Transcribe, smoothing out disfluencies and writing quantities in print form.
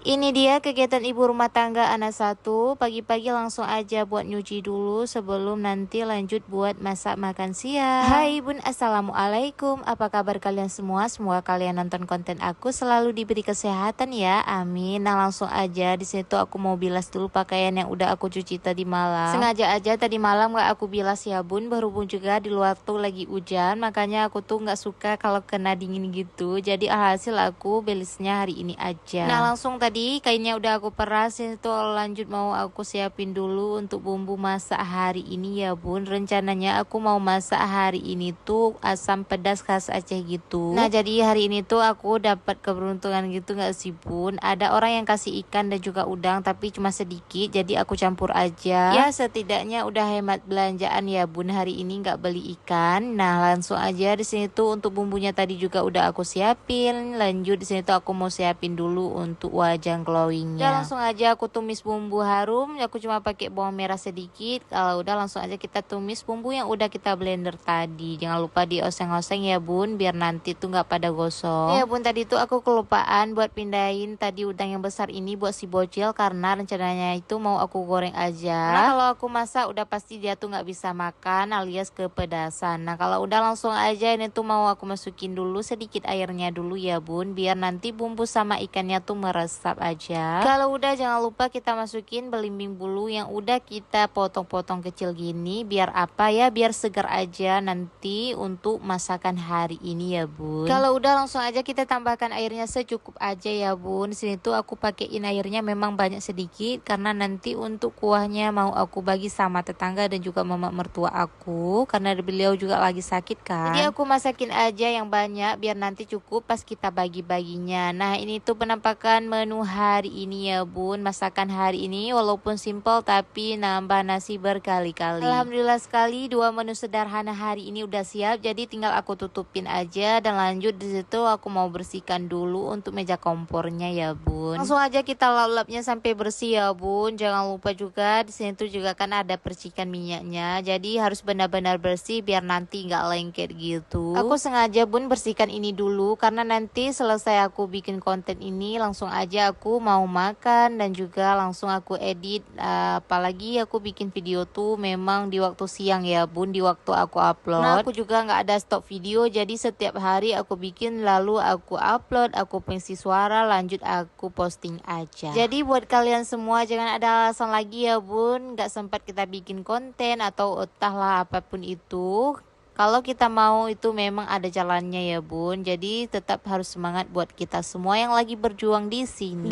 Ini dia kegiatan ibu rumah tangga anak satu. Pagi-pagi langsung aja buat nyuci dulu sebelum nanti lanjut buat masak makan siang. Hai bun, assalamualaikum. Apa kabar kalian semua? Semoga kalian nonton konten aku selalu diberi kesehatan ya, amin. Nah langsung aja di situ aku mau bilas dulu pakaian yang udah aku cuci tadi malam. Sengaja aja tadi malam gak aku bilas ya bun, berhubung juga di luar tuh lagi hujan, makanya aku tuh gak suka kalau kena dingin gitu. Jadi alhasil aku bilasnya hari ini aja. Nah langsung tadi kainnya udah aku peras, itu lanjut mau aku siapin dulu untuk bumbu masak hari ini ya bun. Rencananya aku mau masak hari ini tuh asam pedas khas Aceh gitu. Nah jadi hari ini tuh aku dapat keberuntungan gitu gak sih bun, ada orang yang kasih ikan dan juga udang tapi cuma sedikit, jadi aku campur aja ya, setidaknya udah hemat belanjaan ya bun hari ini nggak beli ikan. Nah langsung aja di sini tuh untuk bumbunya tadi juga udah aku siapin. Lanjut di sini tuh aku mau siapin dulu untuk wajah glowingnya. Ya langsung aja aku tumis bumbu harum. Aku cuma pakai bawang merah sedikit. Kalau udah langsung aja kita tumis bumbu yang udah kita blender tadi. Jangan lupa dioseng-oseng ya bun, biar nanti tuh nggak pada gosong. Ya bun, tadi tuh aku kelupaan buat pindahin tadi udang yang besar ini buat si bocil, karena rencananya itu mau aku goreng aja. Nah kalau aku masak udah pasti dia tuh nggak bisa makan alias kepedasan. Nah kalau udah langsung aja ini tuh mau aku masukin dulu sedikit airnya dulu ya bun, biar nanti bumbu sama ikannya tuh meresap aja. Kalau udah jangan lupa kita masukin belimbing bulu yang udah kita potong-potong kecil gini, biar apa ya, biar segar aja nanti untuk masakan hari ini ya bun. Kalau udah langsung aja kita tambahkan airnya secukup aja ya bun. Sini tuh aku pakein airnya memang banyak sedikit karena nanti untuk kuahnya mau aku bagi sama tetangga dan juga mama mertua aku, karena beliau juga lagi sakit kan. Jadi aku masakin aja yang banyak biar nanti cukup pas kita bagi-baginya. Nah ini tuh penampakan menu hari ini ya bun. Masakan hari ini walaupun simple tapi nambah nasi berkali-kali. Alhamdulillah sekali, dua menu sederhana hari ini udah siap. Jadi tinggal aku tutupin aja dan lanjut di situ aku mau bersihkan dulu untuk meja kompornya ya bun. Langsung aja kita lap-lapnya sampai bersih ya bun. Jangan lupa juga di sini tuh juga kan ada percikan minyaknya. Jadi harus benar-benar bersih biar nanti nggak lengket gitu. Aku sengaja bun bersihkan ini dulu karena nanti selesai aku bikin konten ini langsung aja aku mau makan dan juga langsung aku edit. Apalagi aku bikin video tuh memang di waktu siang ya bun, di waktu aku upload. Nah aku juga nggak ada stop video, jadi setiap hari aku bikin lalu aku upload, aku pengisi suara, lanjut aku posting aja. Jadi buat kalian semua jangan ada alasan lagi ya bun nggak sempat kita bikin konten atau entahlah apapun itu. Kalau kita mau itu memang ada jalannya ya bun. Jadi tetap harus semangat buat kita semua yang lagi berjuang di sini.